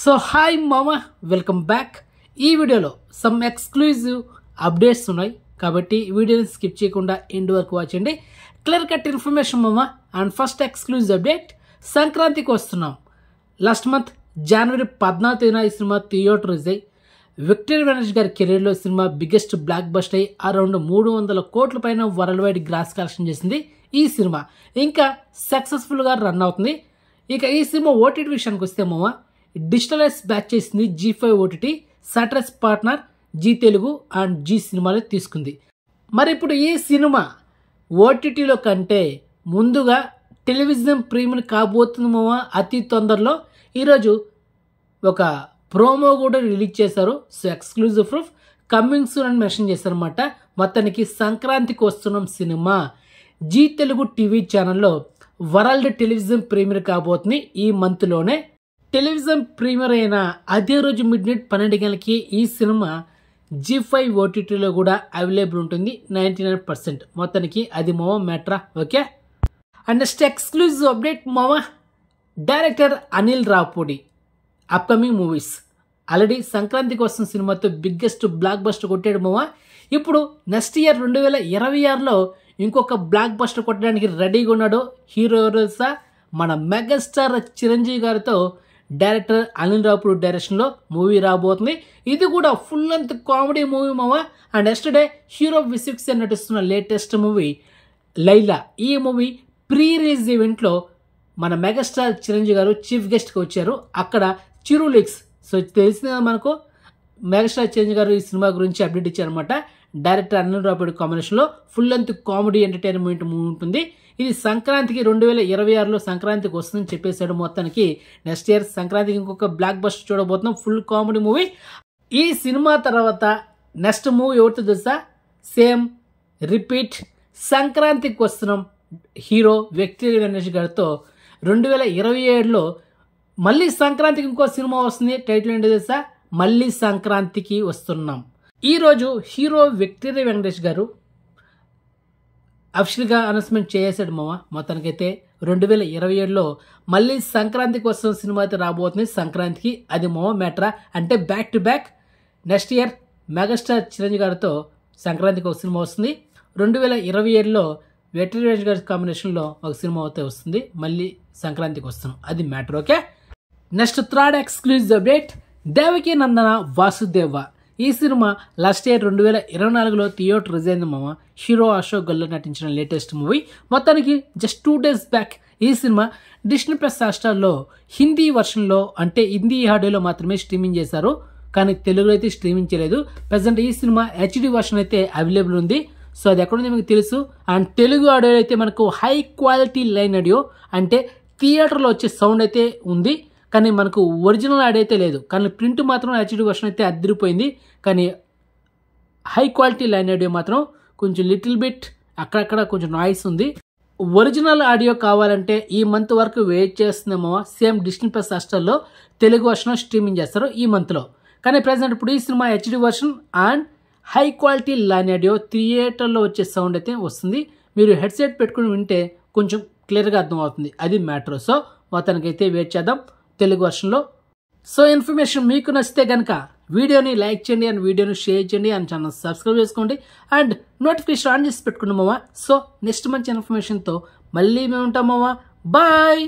So hi మామ, welcome back. ఈ వీడియోలో సమ్ ఎక్స్క్లూజివ్ అప్డేట్స్ ఉన్నాయి కాబట్టి వీడియోని స్కిప్ చేయకుండా ఎండ్ వరకు వాచండి. క్లియర్ కట్ ఇన్ఫర్మేషన్ మామ. అండ్ ఫస్ట్ ఎక్స్క్లూజివ్ అప్డేట్, సంక్రాంతికి వస్తున్నాం. లాస్ట్ మంత్ జనవరి 14న ఈ సినిమా థియేటర్ రిలీజ్ అయ్యి విక్టరీ వెనస్ గారి కెరీర్లో సినిమా బిగ్గెస్ట్ బ్లాక్ బస్టర్ అయ్యి అరౌండ్ 300 కోట్ల పైన వరల్డ్ వైడ్ గ్రాస్ కలెక్షన్ చేసింది. ఈ సినిమా ఇంకా సక్సెస్ఫుల్గా రన్ అవుతుంది. ఇక ఈ సినిమా ఓటీటీ విషయానికి వస్తే మామ, డిజిటలైజ్ బ్యాచ్ చేసింది G5 ఓటీటీ, సాటర్స్ partner Zee Telugu and Zee సినిమాలో తీసుకుంది. మరి ఇప్పుడు ఈ సినిమా ఓటీటీలో కంటే ముందుగా టెలివిజన్ ప్రీమియర్ కాబోతుంది మామ అతి తొందరలో. ఈరోజు ఒక ప్రోమో కూడా రిలీజ్ చేశారు. So exclusive proof coming soon అని మెన్షన్ చేశారనమాట. మొత్తానికి సంక్రాంతికి వస్తున్నాం సినిమా జీ తెలుగు టీవీ ఛానల్లో వరల్డ్ టెలివిజన్ ప్రీమియర్ కాబోతుంది. ఈ మంత్లోనే టెలివిజన్ ప్రీమియర్ అయిన అదే రోజు మిడ్-నైట్ 12 గంటలకి ఈ సినిమా G5 ఓటీటీలో కూడా అవైలబుల్ ఉంటుంది 99%. మొత్తానికి అది మామ matter. Okay. And next exclusive update మామ, director Anil Ravipudi upcoming movies already సంక్రాంతికి వస్తున్న సినిమాతో బిగ్గెస్ట్ బ్లాక్ బస్టర్ కొట్టాడు మామ. ఇప్పుడు నెక్స్ట్ ఇయర్ 2026లో ఇంకొక బ్లాక్ బస్టర్ కొట్టడానికి రెడీగా ఉన్నాడు. హీరో ఎవరు? మన మెగాస్టార్ చిరంజీవి గారితో డైరెక్టర్ అనిల్ రావుపూడి డైరెక్షన్లో మూవీ రాబోతుంది. ఇది కూడా ఫుల్ లెంత్ కామెడీ మూవీ మామ. And next day hero V6 నటిస్తున్న లేటెస్ట్ మూవీ లైలా. ఈ మూవీ ప్రీ రిలీజ్ ఈవెంట్లో మన మెగాస్టార్ చిరంజీవి గారు చీఫ్ గెస్ట్గా వచ్చారు. అక్కడ చిరు లీక్స్, సో తెలిసిన మనకు మెగాస్టార్ చిరంజీవి గారు ఈ సినిమా గురించి అప్డేట్ ఇచ్చారనమాట. డైరెక్టర్ అనిల్ రావుపూడి కాంబినేషన్లో full length comedy entertainment movie ఉంటుంది. ఇది సంక్రాంతికి 2026లో సంక్రాంతికి వస్తుందని చెప్పేశాడు. మొత్తానికి నెక్స్ట్ ఇయర్ సంక్రాంతికి ఇంకొక బ్లాక్ బస్టర్ చూడబోతున్నాం, ఫుల్ కామెడీ మూవీ. ఈ సినిమా తర్వాత నెక్స్ట్ మూవీ ఎవరితో తెలుసా? సేమ్ రిపీట్ సంక్రాంతికి వస్తున్నాం హీరో విక్టరీ వెనస్ గారితో 2027లో మళ్ళీ సంక్రాంతికి ఇంకో సినిమా వస్తుంది. టైటిల్ ఏంటో తెలుసా? మళ్ళీ సంక్రాంతికి వస్తున్నాం. ఈరోజు హీరో విక్టరీ వెంకటేష్ గారు అఫిషియల్గా అనౌన్స్మెంట్ చేసేసాడు మామ. మొత్తానికైతే 2027లో మళ్ళీ సంక్రాంతికి వస్తున్న సినిమా అయితే రాబోతుంది సంక్రాంతికి. అది మామ మ్యాట్రా. అంటే back to back next year megastar Chiranjeevi గారితో సంక్రాంతికి ఒక సినిమా వస్తుంది. 2027లో విక్టరీ వెనస్ గారి కాంబినేషన్లో ఒక సినిమా అయితే వస్తుంది. మళ్ళీ సంక్రాంతికి వస్తున్నాం, అది matter. Okay. Next third exclusive update, Devaki Nandana Vasudeva. ఈ సినిమా లాస్ట్ ఇయర్ 2024లో థియేటర్ రిలీజ్ అయింది మామ. హీరో అశోక్ గల్లో నటించిన లేటెస్ట్ మూవీ. మొత్తానికి జస్ట్ 2 days బ్యాక్ ఈ సినిమా డిస్నీ ప్లస్ హాట్‌స్టార్లో హిందీ వర్షన్లో అంటే హిందీ ఆడియోలో మాత్రమే స్ట్రీమింగ్ చేశారు, కానీ తెలుగులో అయితే స్ట్రీమింగ్ చేయలేదు. ప్రజెంట్ ఈ సినిమా HD వర్షన్ అయితే అవైలబుల్ ఉంది. సో అది ఎక్కడుంది మీకు తెలుసు. అండ్ తెలుగు ఆడియో అయితే మనకు హై క్వాలిటీ లైన్ ఆడియో, అంటే థియేటర్లో వచ్చే సౌండ్ అయితే ఉంది, కానీ మనకు ఒరిజినల్ ఆడియో అయితే లేదు. కానీ ప్రింట్ మాత్రం HD వర్షన్ అయితే అదిరిపోయింది, కానీ హై క్వాలిటీ లైన్ ఆడియో మాత్రం కొంచెం లిటిల్ బిట్ అక్కడక్కడ కొంచెం నాయిస్ ఉంది. ఒరిజినల్ ఆడియో కావాలంటే ఈ మంత్ వరకు వెయిట్ చేస్తుందేమో. సేమ్ డిస్నీ ప్లస్ హాట్‌స్టార్లో తెలుగు వర్షన్ స్ట్రీమింగ్ చేస్తారు ఈ మంత్లో. కానీ ప్రజెంట్ ఇప్పుడు ఈ సినిమా HD version and high quality line audio థియేటర్లో వచ్చే సౌండ్ అయితే వస్తుంది. మీరు హెడ్సెట్ పెట్టుకుని వింటే కొంచెం క్లియర్గా అర్థమవుతుంది, అది మ్యాటర్. సో మొత్తానికైతే వెయిట్ చేద్దాం తెలుగు వర్షన్లో. సో ఇన్ఫర్మేషన్ మీకు నచ్చితే కనుక వీడియోని లైక్ చేయండి అండ్ వీడియోని షేర్ చేయండి అండ్ ఛానల్ సబ్స్క్రైబ్ చేసుకోండి అండ్ నోటిఫికేషన్ ఆన్ చేసి పెట్టుకున్నాం మామ. సో నెక్స్ట్ మంచి ఇన్ఫర్మేషన్తో మళ్ళీ మేము ఉంటాం మామ. బాయ్.